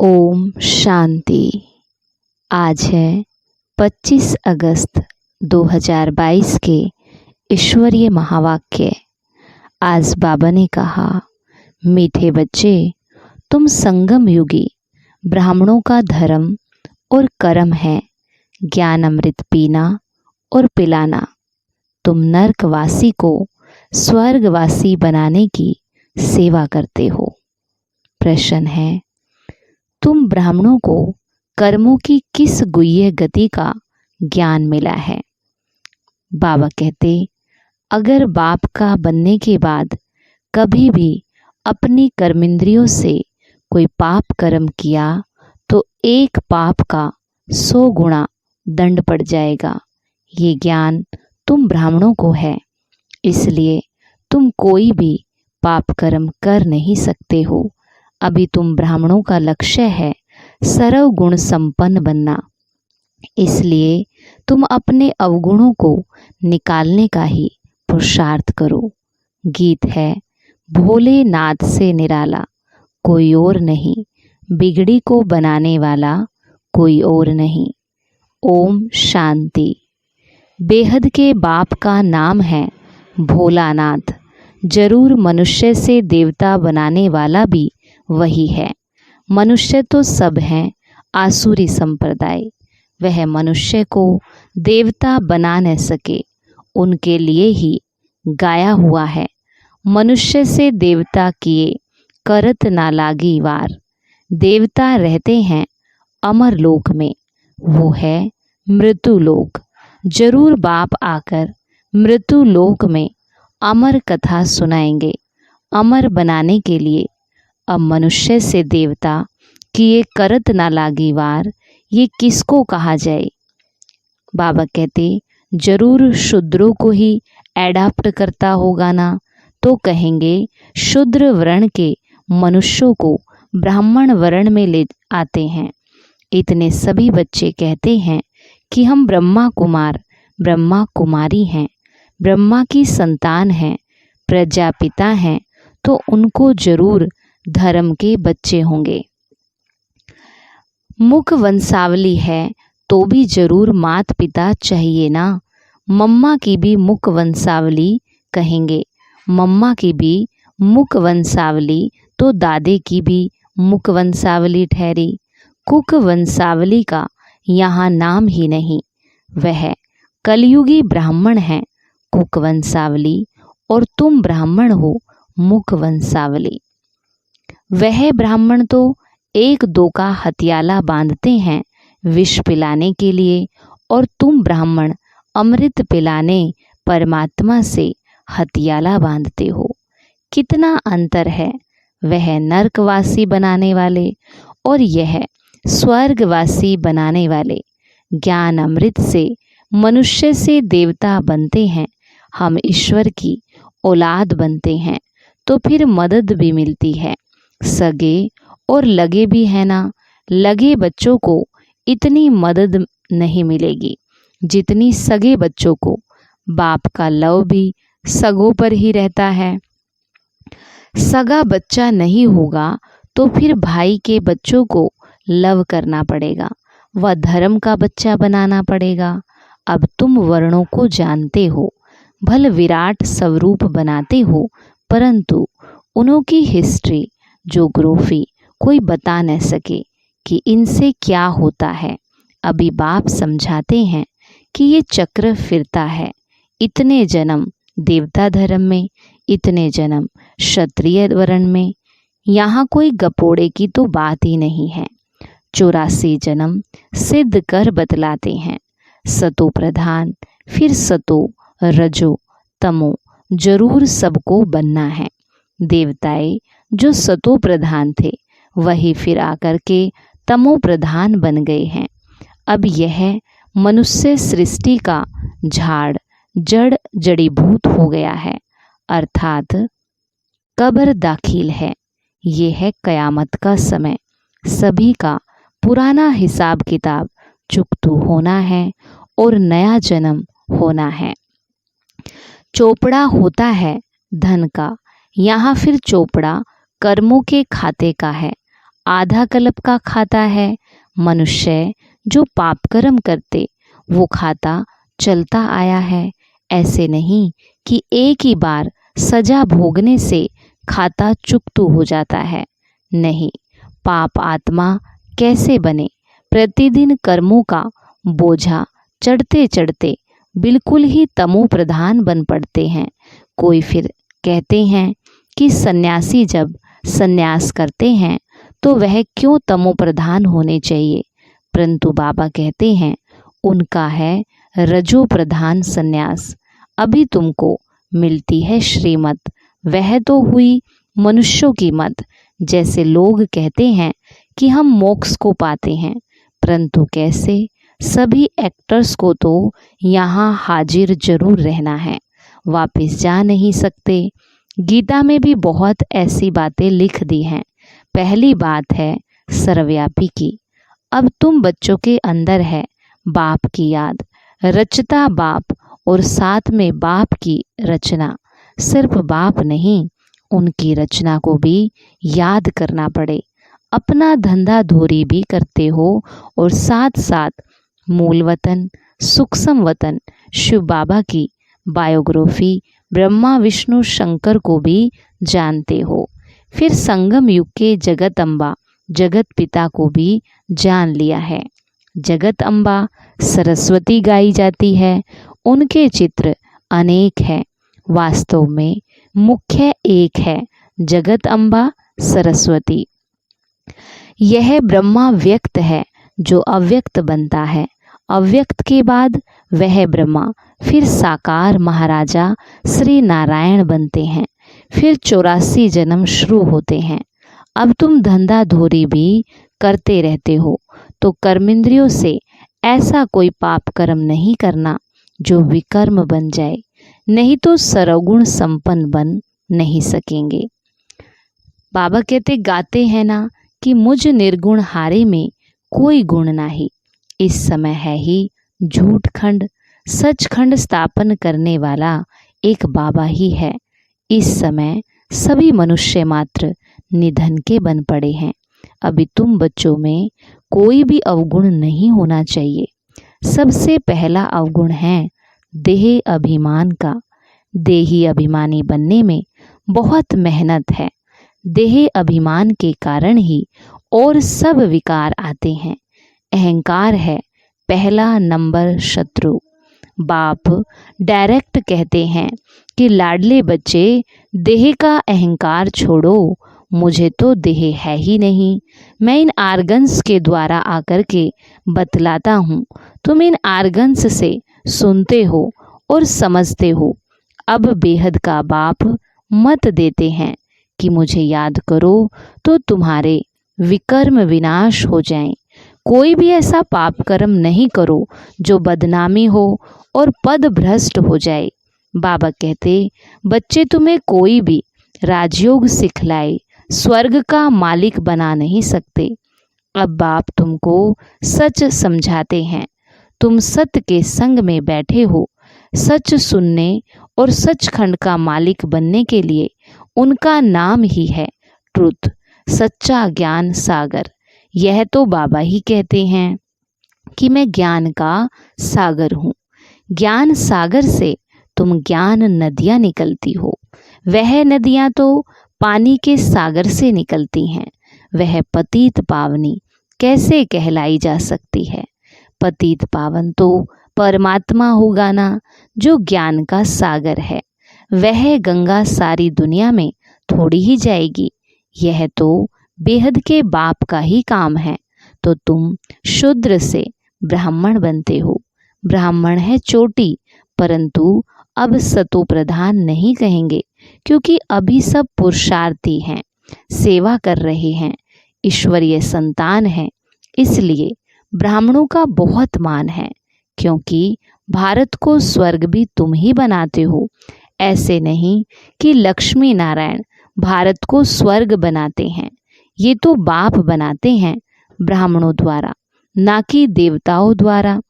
ओम शांति। आज है 25 अगस्त 2022 के ईश्वरीय महावाक्य। आज बाबा ने कहा, मीठे बच्चे, तुम संगम युगी ब्राह्मणों का धर्म और कर्म है ज्ञान अमृत पीना और पिलाना। तुम नरकवासी को स्वर्गवासी बनाने की सेवा करते हो। प्रश्न है, तुम ब्राह्मणों को कर्मों की किस गुह्य गति का ज्ञान मिला है? बाबा कहते, अगर बाप का बनने के बाद कभी भी अपनी कर्मेंद्रियों से कोई पाप कर्म किया तो एक पाप का 100 गुना दंड पड़ जाएगा। ये ज्ञान तुम ब्राह्मणों को है, इसलिए तुम कोई भी पाप कर्म कर नहीं सकते हो। अभी तुम ब्राह्मणों का लक्ष्य है सर्व गुण संपन्न बनना, इसलिए तुम अपने अवगुणों को निकालने का ही पुरुषार्थ करो। गीत है, भोलेनाथ से निराला कोई और नहीं, बिगड़ी को बनाने वाला कोई और नहीं। ओम शांति। बेहद के बाप का नाम है भोलानाथ। जरूर मनुष्य से देवता बनाने वाला भी वही है। मनुष्य तो सब हैं आसुरी संप्रदाय। वह मनुष्य को देवता बना न सके, उनके लिए ही गाया हुआ है। मनुष्य से देवता किए करत ना लागी वार। देवता रहते हैं अमर लोक में, वो है मृत्यु लोक। जरूर बाप आकर मृत्यु लोक में अमर कथा सुनाएंगे अमर बनाने के लिए। अब मनुष्य से देवता किए करत ना लागी वार, ये किसको कहा जाए? बाबा कहते, जरूर शूद्रों को ही एडाप्ट करता होगा ना, तो कहेंगे शूद्र वर्ण के मनुष्यों को ब्राह्मण वर्ण में ले आते हैं। इतने सभी बच्चे कहते हैं कि हम ब्रह्मा कुमार ब्रह्मा कुमारी हैं, ब्रह्मा की संतान हैं, प्रजापिता हैं, तो उनको जरूर धर्म के बच्चे होंगे। मुख वंशावली है तो भी जरूर मात पिता चाहिए ना। मम्मा की भी मुख वंशावली कहेंगे, मम्मा की भी मुख वंशावली तो दादे की भी मुख वंशावली ठहरी। कुक वंशावली का यहाँ नाम ही नहीं। वह कलयुगी ब्राह्मण है कुक वंशावली, और तुम ब्राह्मण हो मुख वंशावली। वह ब्राह्मण तो एक दो का हथियाला बांधते हैं विष पिलाने के लिए, और तुम ब्राह्मण अमृत पिलाने परमात्मा से हथियाला बांधते हो। कितना अंतर है। वह नरकवासी बनाने वाले और यह स्वर्गवासी बनाने वाले। ज्ञान अमृत से मनुष्य से देवता बनते हैं, हम ईश्वर की औलाद बनते हैं, तो फिर मदद भी मिलती है। सगे और लगे भी है ना। लगे बच्चों को इतनी मदद नहीं मिलेगी जितनी सगे बच्चों को। बाप का लव भी सगों पर ही रहता है। सगा बच्चा नहीं होगा तो फिर भाई के बच्चों को लव करना पड़ेगा, वह धर्म का बच्चा बनाना पड़ेगा। अब तुम वर्णों को जानते हो, भल विराट स्वरूप बनाते हो, परंतु उनकी हिस्ट्री ज्योग्राफी कोई बता न सके कि इनसे क्या होता है। अभी बाप समझाते हैं कि ये चक्र फिरता है। इतने जन्म देवता धर्म में, इतने जन्म क्षत्रिय वर्ण में, यहाँ कोई गपोड़े की तो बात ही नहीं है। 84 जन्म सिद्ध कर बतलाते हैं। सतो प्रधान, फिर सतो रजो तमो, जरूर सबको बनना है। देवताएं जो सतो प्रधान थे वही फिर आकर के तमो प्रधान बन गए हैं। अब यह मनुष्य सृष्टि का झाड़ जड़ जड़ीभूत हो गया है, अर्थात कब्र दाखिल है। ये है कयामत का समय। सभी का पुराना हिसाब किताब चुकतू होना है और नया जन्म होना है। चोपड़ा होता है धन का, यहाँ फिर चोपड़ा कर्मों के खाते का है। आधा कल्प का खाता है। मनुष्य जो पाप कर्म करते वो खाता चलता आया है। ऐसे नहीं कि एक ही बार सजा भोगने से खाता चुकतू हो जाता है। नहीं, पाप आत्मा कैसे बने? प्रतिदिन कर्मों का बोझा चढ़ते चढ़ते बिल्कुल ही तमो प्रधान बन पड़ते हैं। कोई फिर कहते हैं कि सन्यासी जब सन्यास करते हैं तो वह क्यों तमो प्रधान होने चाहिए, परंतु बाबा कहते हैं उनका है रजो प्रधान सन्यास। अभी तुमको मिलती है श्रीमत, वह तो हुई मनुष्यों की मत। जैसे लोग कहते हैं कि हम मोक्ष को पाते हैं, परंतु कैसे? सभी एक्टर्स को तो यहाँ हाजिर जरूर रहना है, वापस जा नहीं सकते। गीता में भी बहुत ऐसी बातें लिख दी हैं। पहली बात है सर्वव्यापी की। अब तुम बच्चों के अंदर है बाप की याद, रचता बाप और साथ में बाप की रचना। सिर्फ बाप नहीं, उनकी रचना को भी याद करना पड़े। अपना धंधा धोरी भी करते हो और साथ साथ मूल वतन, सूक्ष्म वतन शिव बाबा की बायोग्राफी ब्रह्मा विष्णु शंकर को भी जानते हो। फिर संगम युग के जगत अम्बा जगत पिता को भी जान लिया है। जगत अम्बा सरस्वती गाई जाती है, उनके चित्र अनेक हैं, वास्तव में मुख्य एक है, जगत अम्बा सरस्वती। यह ब्रह्मा व्यक्त है जो अव्यक्त बनता है। अव्यक्त के बाद वह ब्रह्मा फिर साकार महाराजा श्री नारायण बनते हैं। फिर 84 जन्म शुरू होते हैं। अब तुम धंधा धोरी भी करते रहते हो तो कर्मेंद्रियों से ऐसा कोई पाप कर्म नहीं करना जो विकर्म बन जाए, नहीं तो सर्वगुण संपन्न बन नहीं सकेंगे। बाबा कहते गाते हैं ना कि मुझ निर्गुण हारे में कोई गुण नाही। इस समय है ही झूठ खंड, सचखंड स्थापन करने वाला एक बाबा ही है। इस समय सभी मनुष्य मात्र निधन के बन पड़े हैं। अभी तुम बच्चों में कोई भी अवगुण नहीं होना चाहिए। सबसे पहला अवगुण है देह अभिमान का। देही अभिमानी बनने में बहुत मेहनत है। देह अभिमान के कारण ही और सब विकार आते हैं। अहंकार है पहला नंबर शत्रु। बाप डायरेक्ट कहते हैं कि लाडले बच्चे देह का अहंकार छोड़ो, मुझे तो देह है ही नहीं। मैं इन आर्गन्स के द्वारा आकर के बतलाता हूँ, तुम इन आर्गन्स से सुनते हो और समझते हो। अब बेहद का बाप मत देते हैं कि मुझे याद करो तो तुम्हारे विकर्म विनाश हो जाएं। कोई भी ऐसा पाप कर्म नहीं करो जो बदनामी हो और पद भ्रष्ट हो जाए। बाबा कहते बच्चे तुम्हें कोई भी राजयोग सिखलाए स्वर्ग का मालिक बना नहीं सकते। अब बाप तुमको सच समझाते हैं। तुम सत्य के संग में बैठे हो। सच सुनने और सचखंड का मालिक बनने के लिए उनका नाम ही है ट्रुथ, सच्चा ज्ञान सागर। यह तो बाबा ही कहते हैं कि मैं ज्ञान का सागर हूँ। ज्ञान सागर से तुम ज्ञान नदियाँ निकलती हो। वह नदियाँ तो पानी के सागर से निकलती हैं। वह पतित पावनी कैसे कहलाई जा सकती है? पतित पावन तो परमात्मा होगा ना, जो ज्ञान का सागर है। वह गंगा सारी दुनिया में थोड़ी ही जाएगी। यह तो बेहद के बाप का ही काम है। तो तुम शूद्र से ब्राह्मण बनते हो। ब्राह्मण है चोटी, परंतु अब सतो प्रधान नहीं कहेंगे, क्योंकि अभी सब पुरुषार्थी हैं, सेवा कर रहे हैं, ईश्वरीय संतान हैं। इसलिए ब्राह्मणों का बहुत मान है, क्योंकि भारत को स्वर्ग भी तुम ही बनाते हो। ऐसे नहीं कि लक्ष्मी नारायण भारत को स्वर्ग बनाते हैं, ये तो बाप बनाते हैं ब्राह्मणों द्वारा, ना कि देवताओं द्वारा।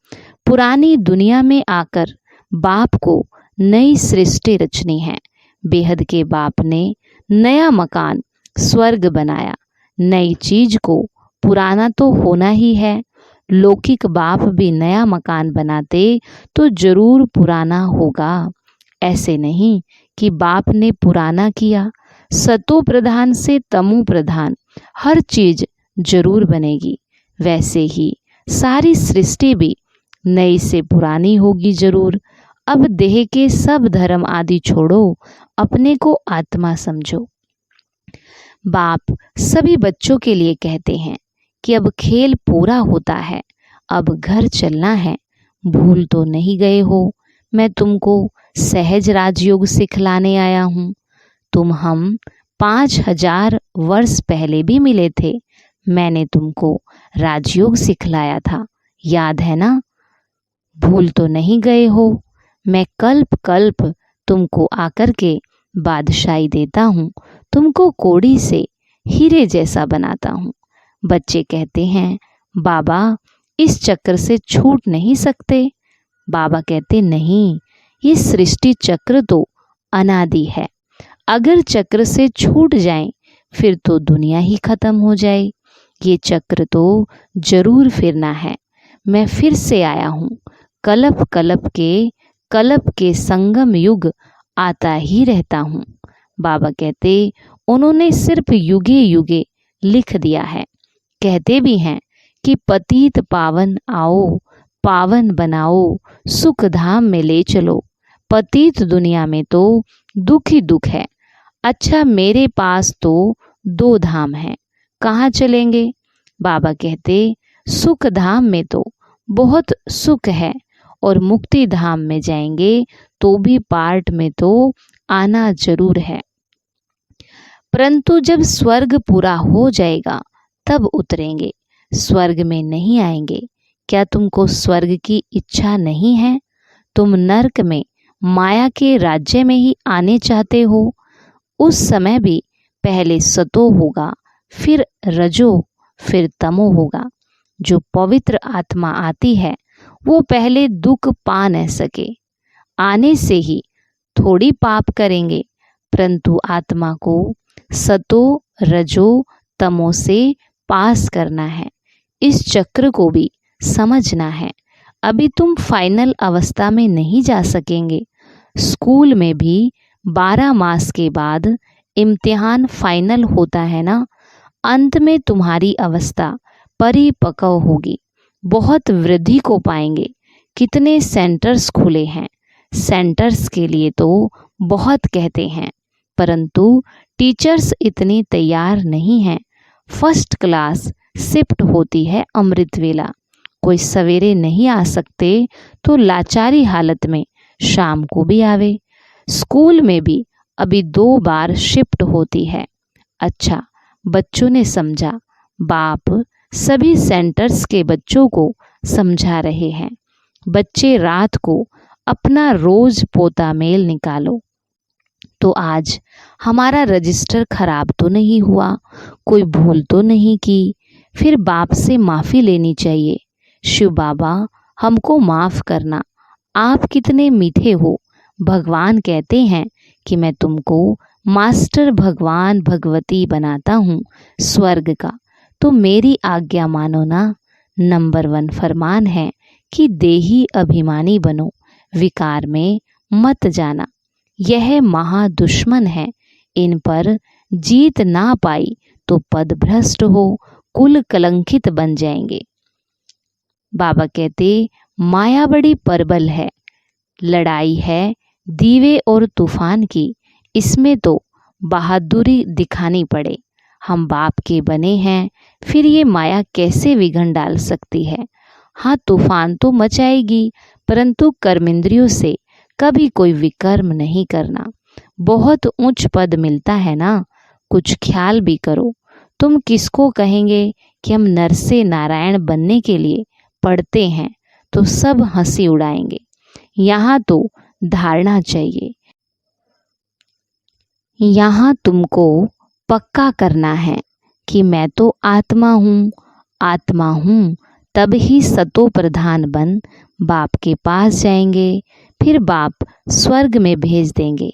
पुरानी दुनिया में आकर बाप को नई सृष्टि रचनी है। बेहद के बाप ने नया मकान स्वर्ग बनाया, नई चीज को पुराना तो होना ही है। लौकिक बाप भी नया मकान बनाते तो जरूर पुराना होगा। ऐसे नहीं कि बाप ने पुराना किया। सतो प्रधान से तमो प्रधान हर चीज जरूर बनेगी। वैसे ही सारी सृष्टि भी नई से पुरानी होगी जरूर। अब देह के सब धर्म आदि छोड़ो, अपने को आत्मा समझो। बाप सभी बच्चों के लिए कहते हैं कि अब खेल पूरा होता है, अब घर चलना है। भूल तो नहीं गए हो, मैं तुमको सहज राजयोग सिखलाने आया हूँ। हम 5000 वर्ष पहले भी मिले थे। मैंने तुमको राजयोग सिखलाया था, याद है ना? भूल तो नहीं गए हो? मैं कल्प कल्प तुमको आकर के बादशाही देता हूँ, तुमको कोड़ी से हीरे जैसा बनाता हूँ। बच्चे कहते हैं, बाबा इस चक्र से छूट नहीं सकते। बाबा कहते नहीं, ये सृष्टि चक्र तो अनादि है। अगर चक्र से छूट जाए फिर तो दुनिया ही खत्म हो जाए। ये चक्र तो जरूर फिरना है। मैं फिर से आया हूँ। कल्प कल्प के संगम युग आता ही रहता हूँ। बाबा कहते, उन्होंने सिर्फ युगे युगे लिख दिया है। कहते भी हैं कि पतित पावन आओ, पावन बनाओ, सुख धाम में ले चलो। पतित दुनिया में तो दुख ही दुख है। अच्छा मेरे पास तो 2 धाम हैं, कहाँ चलेंगे? बाबा कहते, सुख धाम में तो बहुत सुख है और मुक्ति धाम में जाएंगे तो भी पार्ट में तो आना जरूर है। परंतु जब स्वर्ग पूरा हो जाएगा तब उतरेंगे, स्वर्ग में नहीं आएंगे। क्या तुमको स्वर्ग की इच्छा नहीं है? तुम नरक में माया के राज्य में ही आने चाहते हो। उस समय भी पहले सतो होगा, फिर रजो, फिर तमो होगा। जो पवित्र आत्मा आती है वो पहले दुख पा न सके, आने से ही थोड़ी पाप करेंगे। परंतु आत्मा को सतो रजो तमो से पास करना है। इस चक्र को भी समझना है। अभी तुम फाइनल अवस्था में नहीं जा सकेंगे। स्कूल में भी 12 मास के बाद इम्तिहान फाइनल होता है ना। अंत में तुम्हारी अवस्था परिपक्व होगी, बहुत वृद्धि को पाएंगे। कितने सेंटर्स खुले हैं। सेंटर्स के लिए तो बहुत कहते हैं, परंतु टीचर्स इतनी तैयार नहीं हैं। फर्स्ट क्लास शिफ्ट होती है अमृत वेला। कोई सवेरे नहीं आ सकते तो लाचारी हालत में शाम को भी आवे। स्कूल में भी अभी 2 बार शिफ्ट होती है। अच्छा, बच्चों ने समझा। बाप सभी सेंटर्स के बच्चों को समझा रहे हैं। बच्चे रात को अपना रोज पोता मेल निकालो। तो आज हमारा रजिस्टर खराब तो नहीं हुआ, कोई भूल तो नहीं की। फिर बाप से माफ़ी लेनी चाहिए। शिव बाबा हमको माफ़ करना, आप कितने मीठे हो। भगवान कहते हैं कि मैं तुमको मास्टर भगवान भगवती बनाता हूँ स्वर्ग का, तो मेरी आज्ञा मानो ना। नंबर 1 फरमान है कि देही अभिमानी बनो, विकार में मत जाना। यह महादुश्मन है, इन पर जीत ना पाई तो पद भ्रष्ट हो, कुल कलंकित बन जाएंगे। बाबा कहते, माया बड़ी प्रबल है, लड़ाई है दीवे और तूफान की, इसमें तो बहादुरी दिखानी पड़े। हम बाप के बने हैं, फिर ये माया कैसे विघन डाल सकती है? हाँ, तूफान तो मचाएगी, परंतु कर्मेंद्रियों से कभी कोई विकर्म नहीं करना। बहुत उच्च पद मिलता है ना, कुछ ख्याल भी करो। तुम किसको कहेंगे कि हम नर से नारायण बनने के लिए पढ़ते हैं, तो सब हंसी उड़ाएंगे। यहाँ तो धारणा चाहिए। यहाँ तुमको पक्का करना है कि मैं तो आत्मा हूँ, आत्मा हूँ। तब ही सतो प्रधान बन बाप के पास जाएंगे, फिर बाप स्वर्ग में भेज देंगे।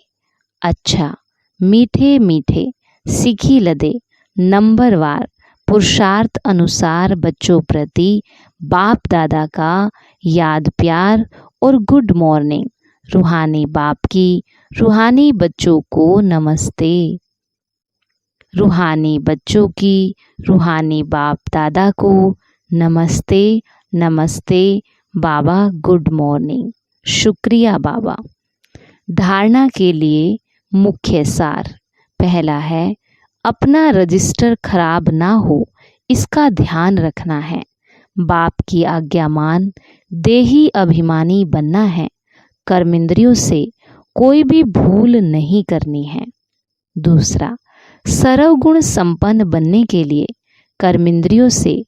अच्छा, मीठे मीठे सीखी लदे नंबरवार पुरुषार्थ अनुसार बच्चों प्रति बाप दादा का याद प्यार और गुड मॉर्निंग। रूहानी बाप की रूहानी बच्चों को नमस्ते। रूहानी बच्चों की रूहानी बाप दादा को नमस्ते नमस्ते बाबा, गुड मॉर्निंग। शुक्रिया बाबा। धारणा के लिए मुख्य सार। पहला है, अपना रजिस्टर खराब ना हो इसका ध्यान रखना है। बाप की आज्ञा मान देही अभिमानी बनना है। कर्मेंद्रियों से कोई भी भूल नहीं करनी है। दूसरा, सर्वगुण संपन्न बनने के लिए कर्मेंद्रियों से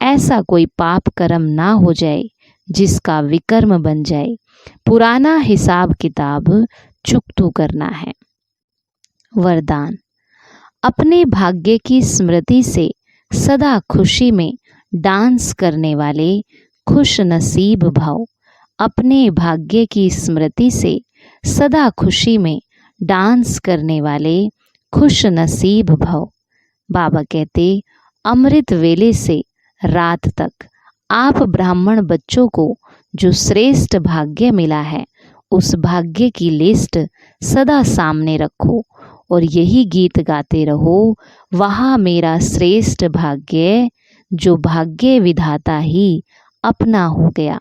ऐसा कोई पाप कर्म ना हो जाए जिसका विकर्म बन जाए। पुराना हिसाब किताब चुकतू करना है। वरदान, अपने भाग्य की स्मृति से सदा खुशी में डांस करने वाले खुश नसीब भव। अपने भाग्य की स्मृति से सदा खुशी में डांस करने वाले खुश नसीब भव। बाबा कहते, अमृत वेले से रात तक आप ब्राह्मण बच्चों को जो श्रेष्ठ भाग्य मिला है उस भाग्य की लिस्ट सदा सामने रखो और यही गीत गाते रहो, वहाँ मेरा श्रेष्ठ भाग्य जो भाग्य विधाता ही अपना हो गया।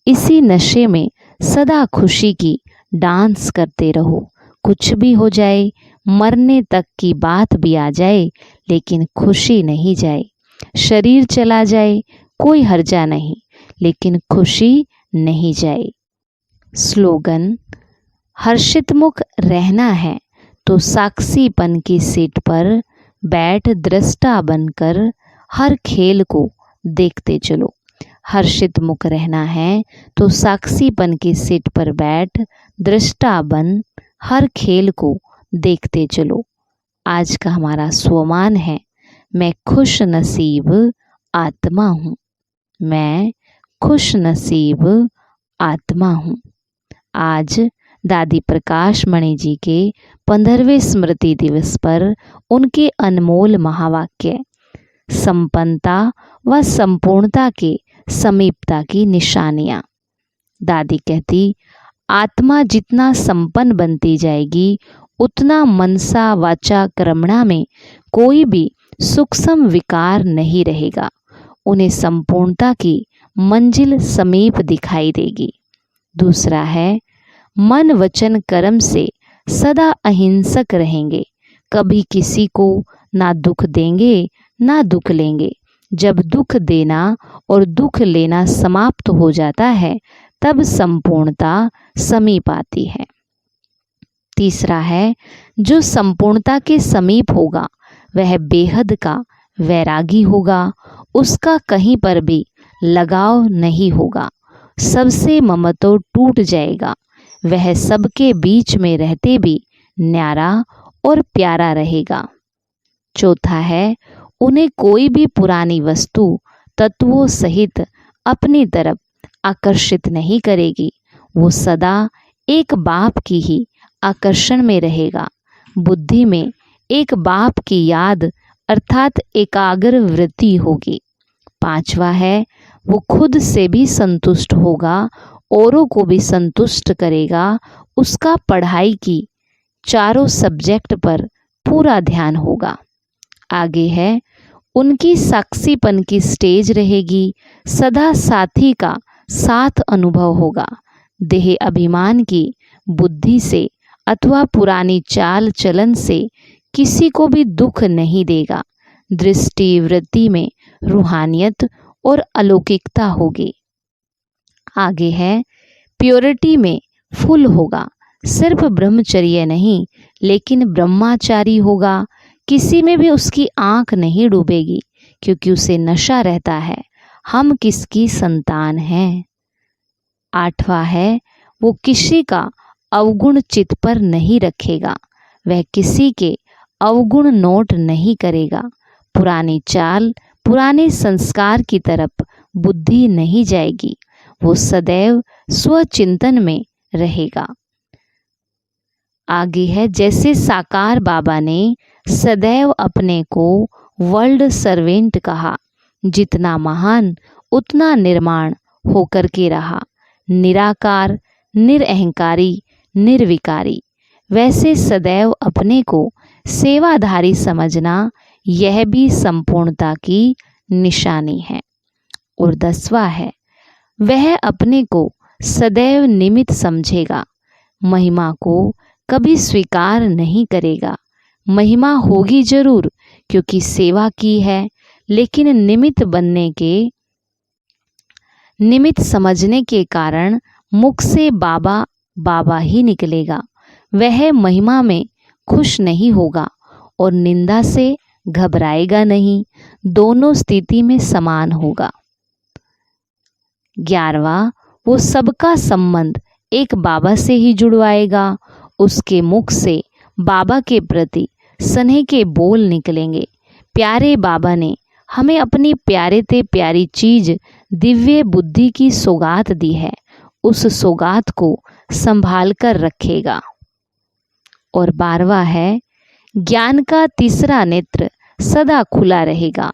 इसी नशे में सदा खुशी की डांस करते रहो। कुछ भी हो जाए, मरने तक की बात भी आ जाए, लेकिन खुशी नहीं जाए। शरीर चला जाए कोई हर्जा नहीं, लेकिन खुशी नहीं जाए। स्लोगन, हर्षित मुख रहना है तो साक्षीपन की सीट पर बैठ दृष्टा बनकर हर खेल को देखते चलो। हर्षित मुख रहना है तो साक्षीपन की सीट पर बैठ दृष्टा बन हर खेल को देखते चलो। आज का हमारा स्वमान है, मैं खुश नसीब आत्मा हूँ। मैं खुश नसीब आत्मा हूँ। आज दादी प्रकाश मणि जी के 15वें स्मृति दिवस पर उनके अनमोल महावाक्य संपन्नता व संपूर्णता के समीपता की निशानियाँ। दादी कहती, आत्मा जितना संपन्न बनती जाएगी उतना मनसा वाचा कर्मणा में कोई भी सूक्ष्म विकार नहीं रहेगा। उन्हें संपूर्णता की मंजिल समीप दिखाई देगी। दूसरा है, मन वचन कर्म से सदा अहिंसक रहेंगे। कभी किसी को ना दुख देंगे ना दुख लेंगे। जब दुख देना और दुख लेना समाप्त हो जाता है तब संपूर्णता समीप आती है। तीसरा है, जो संपूर्णता के समीप होगा वह बेहद का वैरागी होगा। उसका कहीं पर भी लगाव नहीं होगा। सबसे ममत्व टूट जाएगा। वह सबके बीच में रहते भी न्यारा और प्यारा रहेगा। चौथा है, उन्हें कोई भी पुरानी वस्तु तत्वों सहित अपनी तरफ आकर्षित नहीं करेगी। वो सदा एक बाप की ही आकर्षण में रहेगा। बुद्धि में एक बाप की याद अर्थात एकाग्र वृत्ति होगी। पांचवा है, वो खुद से भी संतुष्ट होगा, औरों को भी संतुष्ट करेगा। उसका पढ़ाई की चारों सब्जेक्ट पर पूरा ध्यान होगा। आगे है, उनकी साक्षीपन की स्टेज रहेगी। सदा साथी का साथ अनुभव होगा। देह अभिमान की बुद्धि से अथवा पुरानी चाल चलन से किसी को भी दुख नहीं देगा। दृष्टि वृत्ति में रूहानियत और अलौकिकता होगी। आगे है, प्योरिटी में फुल होगा। सिर्फ ब्रह्मचर्य नहीं लेकिन ब्रह्माचारी होगा। किसी में भी उसकी आंख नहीं डूबेगी क्योंकि उसे नशा रहता है हम किसकी संतान हैं। आठवां है, वो किसी का अवगुण चित पर नहीं रखेगा। वह किसी के अवगुण नोट नहीं करेगा। पुरानी चाल पुराने संस्कार की तरफ बुद्धि नहीं जाएगी। वो सदैव स्वचिंतन में रहेगा। आगे है, जैसे साकार बाबा ने सदैव अपने को वर्ल्ड सर्वेंट कहा। जितना महान उतना निर्माण होकर के रहा। निराकार, निरअहंकारी, निर्विकारी। वैसे सदैव अपने को सेवाधारी समझना, यह भी संपूर्णता की निशानी है। और 10वां है, वह अपने को सदैव निमित्त समझेगा। महिमा को कभी स्वीकार नहीं करेगा। महिमा होगी जरूर क्योंकि सेवा की है, लेकिन निमित्त समझने के कारण मुख से बाबा बाबा ही निकलेगा। वह महिमा में खुश नहीं होगा और निंदा से घबराएगा नहीं। दोनों स्थिति में समान होगा। 11वां, वो सबका संबंध एक बाबा से ही जुड़वाएगा। उसके मुख से बाबा के प्रति स्नेह के बोल निकलेंगे। प्यारे बाबा ने हमें अपनी प्यारे ते प्यारी चीज दिव्य बुद्धि की सौगात दी है। उस सौगात को संभाल कर रखेगा। और 12वां है, ज्ञान का तीसरा नेत्र सदा खुला रहेगा।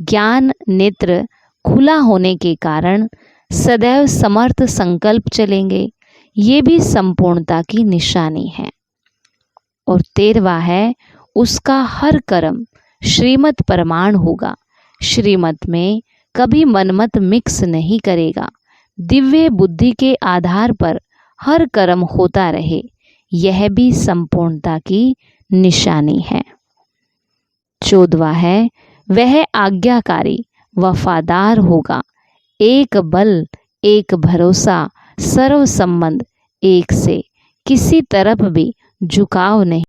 ज्ञान नेत्र खुला होने के कारण सदैव समर्थ संकल्प चलेंगे। ये भी संपूर्णता की निशानी है। और 13वां है, उसका हर कर्म श्रीमत प्रमाण होगा। श्रीमत में कभी मनमत मिक्स नहीं करेगा। दिव्य बुद्धि के आधार पर हर कर्म होता रहे, यह भी संपूर्णता की निशानी है। 14वां है, वह आज्ञाकारी वफादार होगा। एक बल, एक भरोसा, सर्व संबंध एक से, किसी तरफ भी झुकाव नहीं।